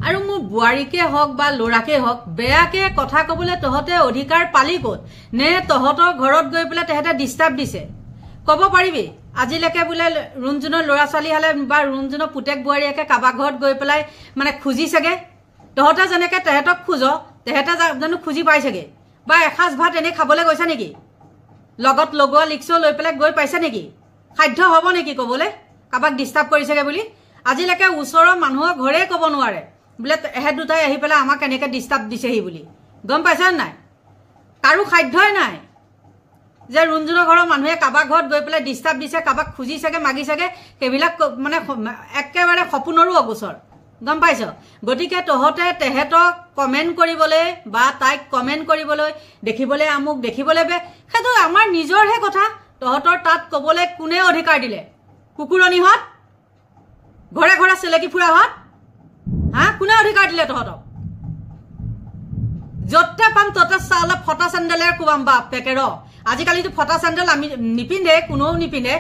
আৰু মোৰ বুৱাৰীকে হওক বা লৰাকে হওক বেয়াকে কথা কবলে তহতে অধিকাৰ পালি ক'ত নে তহতৰ ঘৰত গৈ পেলাই তেহেতে ডিস্টাৰ্ব দিছে কব পাৰিবি আজিলৈকে বোলে ৰুণজুনৰ লৰা ছোৱালী হলে বা ৰুণজুনৰ পুতেক বুৱাৰীকে কাবা ঘৰত গৈ পেলাই মানে খুজি সগে তহতে যেনেকে তেহেতক খুজ তেহেতে জানো খুজি পাইছেগে বা এসাজ ভাত এনে খাবলৈ গৈছে নেকি লগত লগোৱা লিখছো লৈ পেলাই গৈ পাইছে নেকি সাধ্য হ'ব নেকি কবলে কাবাক ডিস্টার্ব কৰিছেগে বুলি আজিলৈকে ওচৰৰ মানুহৰ ঘৰে কব নোৱাৰে বোলে এহে দুটাই আহি পেলাই আমাক কেনেকে ডিস্টাৰ্ব দিছেহি বুলি গম পাইছা নাই কাৰো সাধ্যই নাই যে ৰুণজুনৰ ঘৰৰ মানুহে কাবাক ঘৰত গৈ পেলাই ডিস্টাৰ্ব দিছে কাবাক খুজি সগে মাগি সগে কেবিলাক মানে একেবাৰে সপোনৰো অগোচৰ গম পাইছ গতিকে তহতে তেহেতক কমেন্ট কৰিবলৈ বা তাইক কমেন্ট কৰিবলৈ দেখিবলৈ আমুক দেখিবলৈ বে সেইটো আমাৰ নিজৰহে কথা তহতৰ তাত কবলৈ কোনে অধিকাৰ দিলে কুকুৰণীহত ঘৰে ঘৰে চেলেকি ফুৰাহত হা কোনে অধিকাৰ দিলে তহতক যতে পাম ততে চালে ফটা চেণ্ডেলেৰ কুবাম বাপ পেকেৰ আজিকালিতো ফটা চেণ্ডেল আমি নিপিন্ধে কোনেও নিপিন্ধে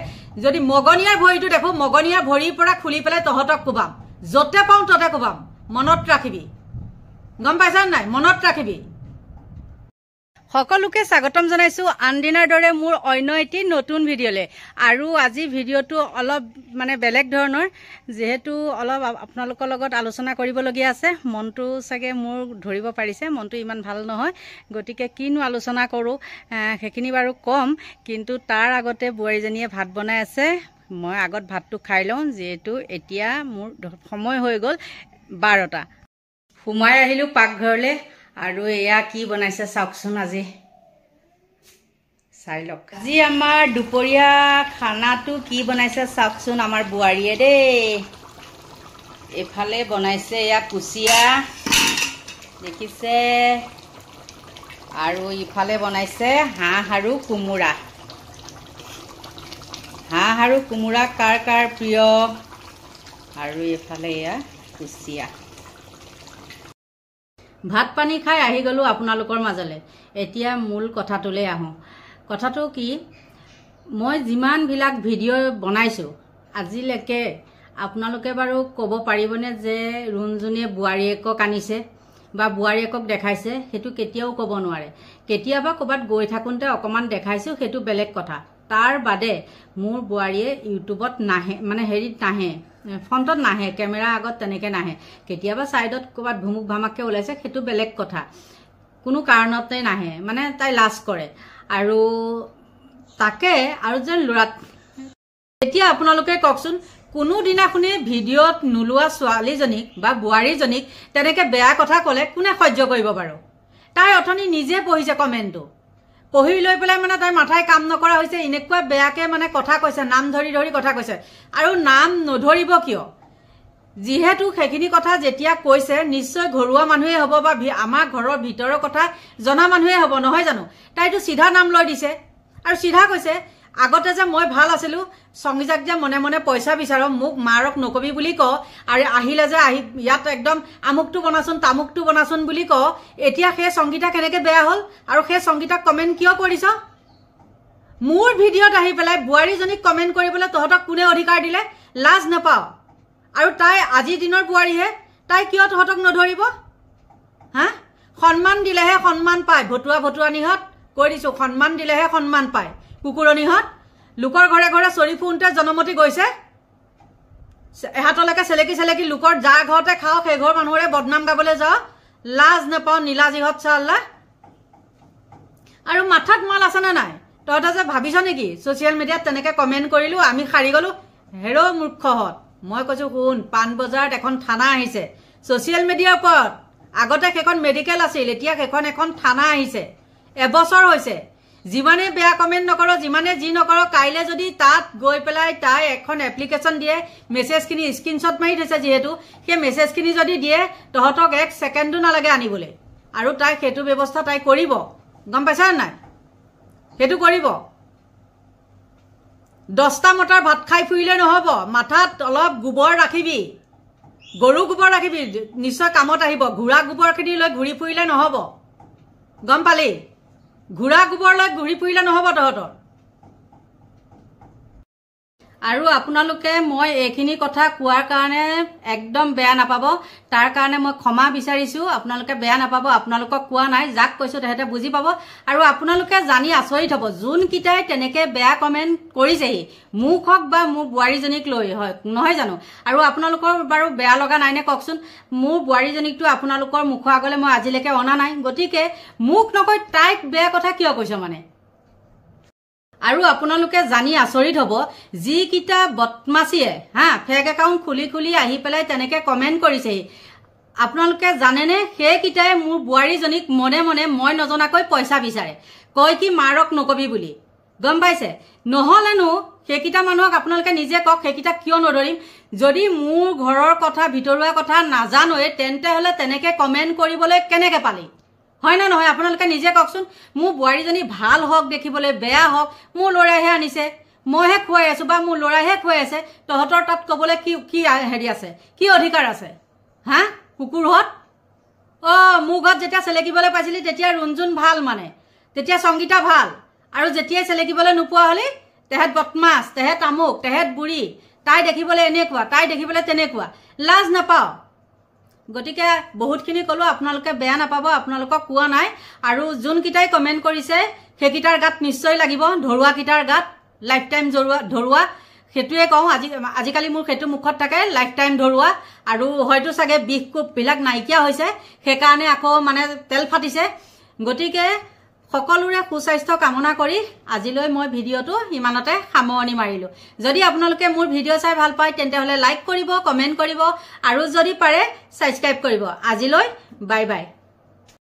যদি মগনিয়াৰ ভৰিটো দেখো মগনিয়াৰ ভৰিৰ পৰা খুলি পেলাই তহতক কুবাম যতে পাওঁ ততে কুবাম মনত ৰাখিবি গম পাইছা নাই মনত ৰাখিবি সকলোকে স্বাগতম জনাইছো আনদিনাৰ দৰে মোৰ অন্য এটি নতুন ভিডিঅ'লে আৰু আজি ভিডিঅ'টো অলপ মানে বেলেগ ধৰণৰ যেহেতু অলপ আপোনালোকৰ লগত আলোচনা কৰিবলগীয়া আছে মনটো সাগে মোৰ ধৰিব পাৰিছে মনটো ইমান ভাল নহয় গতিকে কিনো আলোচনা কৰো হেখিনি বাৰু কম কিন্তু তাৰ আগতে বুৱাৰীজনীয়ে ভাত বনাই আছে মই আগত ভাতটো খাই লওঁ যেহেতু এতিয়া মোৰ সময় হৈ গ'ল 12টা সোমাই আহিলো পাকঘৰলে আৰু এয়া কি বনাইছে চাওকচোন আজি চাই লওক আজি আমাৰ দুপৰীয়া খানাটো কি বনাইছে চাওকচোন আমাৰ বুৱাৰীয়ে দেই এফালে বনাইছে এয়া কুচিয়া দেখিছে আৰু ইফালে বনাইছে হাঁহ আৰু কোমোৰা হাঁহ আৰু কোমোৰা কাৰ কাৰ প্ৰিয় আৰু এফালে এয়া কুচিয়া ভাত পানী খাই আহি গলো আপোনালোকৰ মাজলে এতিয়া মূল কথাটোলে আহো কথাটো কি মই যিমান বিলাক ভিডিঅ' বনাইছো আজিলৈকে আপোনালোকে বাৰু ক'ব পাৰিবনে যে ৰুণজুনে বুৱাৰীয়েকক আনিছে বা বুৱাৰীয়েকক দেখাইছে সেইটো কেতিয়াও ক'ব নোৱাৰে কেতিয়াবা ক'বাত গৈ থাকুনতে অকমান দেখাইছো সেইটো বেলেগ কথা তাৰ বাদে মোৰ বুৱাৰীয়ে ইউটিউবত নাহে মানে হেৰিত নাহে ফ্ৰণ্টত নাহে কেমেৰা আগত তেনেকে নাহে কেতিয়াবা সাইডত ক'বাত ভুমুক ভামাককে ওলাইছে সেইটো বেলেগ কথা কোনো কাৰণতে নাহে মানে তাই লাজ কৰে আৰু তাকে আৰু যে লৰাত এতিয়া আপোনালোকে কওকচোন কোনো দিনাখনি ভিডিঅ'ত নুলোৱা ছোৱালীজনীক বা বুৱাৰীজনীক তেনেকে বেয়া কথা ক'লে কোনে সহ্য কৰিব বাৰু তাই অথনি নিজে পঢ়িছে কমেন্টটো পঢ়ি লৈ পেলাই মানে তাই মাথায় কাম নকৰা হৈছে এনেকুৱা বেয়াকে মানে কথা কৈছে নাম ধৰি ধৰি কথা কৈছে আৰু নাম নধৰিব কিয় যেহেতু সেইখিনি কথা যেতিয়া কৈছে নিশ্চয় ঘৰুৱা মানুহে হ'ব বা আমাৰ ঘৰৰ ভিতৰৰ কথা জনা মানুহে হ'ব নহয় জানো তাইতো সিধা নাম লৈ দিছে আৰু সিধা কৈছে আগতে যে মই ভাল আছিলো সংগীজাক যে মনে মনে পইচা বিচাৰো মোক মাৰক নকবি বুলি ক আৰু আহিলে যে আহি ইয়াত একদম আমুকটো বনাচোন তামুকটো বনাচোন বুলি ক এতিয়া সেই সংগীতা কেনেকে বেয়া হল আৰু সেই সংগীতাক কমেন্ট কিয় কৰিছ মোৰ ভিডিঅ'ত আহি পেলাই বুৱাৰীজনীক কমেন্ট কৰিবলৈ তহতক কোনে অধিকাৰ দিলে লাজ নাপাও আৰু তাই আজি দিনৰ বুৱাৰীহে তাই কিয় তহতক নধৰিব হা সন্মান দিলেহে সন্মান পায় ভতুৱা ভতুৱানীহত কৈ দিছো সন্মান দিলেহে সন্মান পায় কুকুৰণীহত লোকৰ ঘৰে ঘৰে চৰি ফুনতে জনমতি গৈছে এহাতলৈকে চেলেকি চেলেকি লোকৰ যা ঘৰতে খাও সেই ঘৰ মানুহৰে বদনাম গাবলৈ যাও লাজ নাপাও নীলাজিহত চাল্লা আৰু মাথাত মাল আছে না নাই তহতে যে ভাবিছ নেকি সোশ্যাল মিডিয়াত তেনেকে কমেন্ট কৰিলো আমি খাৰি গলো হেৰো মূৰ্খহত মই কৈছো শুন পান বজাৰত এখন থানা আহিছে সোশ্যাল মিডিয়াৰ ওপৰত আগতে সেইখন মেডিকেল আছিল এতিয়া সেইখন এখন থানা আহিছে এবছৰ হৈছে যিমানে বেয়া কমেন্ট নকৰো যিমানে জি নকৰো কাইলে যদি তাত গৈ পেলাই তাই এখন এপ্লিকেশন দিয়ে মেছেজখিনি স্ক্ৰিনশ্বট মাৰি থৈছে যেহেতু সেই মেছেজখিনি যদি দিয়ে তহতক এক সেকেন্ডো নালাগে আনিবলৈ আৰু তাই সেইটো ব্যৱস্থা তাই কৰিব গম পাইছা নাই সেইটো কৰিব 10টা মটাৰ ভাত খাই ফুৰিলে নহব মাথাত অলপ গোবৰ ৰাখিবি গৰু গোবৰ ৰাখিবি নিশ্চয় কামত আহিব ঘোৰা গোবৰখিনি লৈ ঘুৰি ফুৰিলে নহব গম পালি ঘোৰা গোবৰ লৈ ঘুৰি ফুৰিলে নহব তহতৰ আৰু আপোনালোকে মই এইখিনি কথা কোৱাৰ কাৰণে একদম বেয়া নাপাব তাৰ কাৰণে মই ক্ষমা বিচাৰিছো আপোনালোকে বেয়া নাপাব আপোনালোকক কোৱা নাই যাক কৈছো তেহেতে বুজি পাব আৰু আপোনালোকে জানি আচৰিত হ'ব যোন কিটাই তেনেকে বেয়া কমেন্ট কৰিছেহি মোক হক বা মোৰ বুৱাৰীজনীক লৈ হয় নহয় জানো আৰু আপোনালোকৰ বাৰু বেয়া লগা নাই নে কওকচোন মোৰ বুৱাৰীজনীকটো আপোনালোকৰ মুখ আগলে মই আজিলৈকে অনা নাই গতিকে মোক নকৈ তাইক বেয়া কথা কিয় কৈছ মানে আৰু আপোনালোকে জানি আচৰিত হ'ব যি কিটা বদমাছিয়ে হা ফেক একাউন্ট খুলি আহি পেলাই তেনেকে কমেন্ট কৰিছে আপোনালোকে জানেনে সেই কিটাই মোৰ বুৱাৰীজনীক মনে মনে মই নজনাকৈ পইচা বিচাৰে কয় কি মাৰক নকবি বুলি গম পাইছে নহলেনো সেইকিটা মানুহক আপোনালোকে নিজে কক সেইকিটা কিয় নধৰিম যদি মোৰ ঘৰৰ কথা ভিতৰুৱা কথা নাজানোৱে তেন্তে হলে তেনেকে কমেন্ট কৰিবলৈ কেনেকে পালি হয় না নহয় আপোনালোকে নিজে কওকচোন মোৰ বুৱাৰীজনী ভাল হক দেখিবলৈ বেয়া হক মোৰ লৰাহে আনিছে মইহে খুৱাই আছো বা মোৰ লৰাহে খুৱাই আছে তহতৰ তাত কবলৈ কি কি হেৰি আছে কি অধিকাৰ আছে হা কুকুৰহত মোৰ ঘৰত যেতিয়া চেলেকিবলৈ পাইছিলি তেতিয়া ৰুনজুন ভাল মানে তেতিয়া সংগীতা ভাল আৰু যেতিয়া চেলেকিবলৈ নোপোৱা হলি তেহেত বদমাছ তেহেত আমুক তেহেত বুঢ়ী তাই দেখিবলৈ এনেকুৱা তাই দেখিবলৈ তেনেকুৱা লাজ নাপাও গতিকে বহুতখিনি কলো আপোনালোকে বেয়া নাপাব আপোনালোকক কোৱা নাই আৰু যোন কিটাই কমেন্ট কৰিছে সেইকিটাৰ গাত নিশ্চয় লাগিব ধৰুৱা কিটাৰ গাত লাইফ টাইম ধৰুৱা সেতুৱে কওঁ আজিকালি মোৰ সেতু মুখত থাকে লাইফ টাইম ধৰুৱা আৰু হয়তো সাগে বিষ কোপ বিলাক নাইকিয়া হৈছে সেইকাৰণে আকৌ মানে তেল ফাটিছে গতিকে সকলোৰে সুস্বাস্থ্য কামনা কৰি আজিলৈ মই ভিডিওটো ইমানতে সামৰণি মাৰিলো যদি আপোনালোকে মোৰ ভিডিও চাই ভাল পায় তেন্তে হলে লাইক কৰিব কমেন্ট কৰিব আৰু যদি পাৰে সাবস্ক্ৰাইব কৰিব আজিলৈ বাই বাই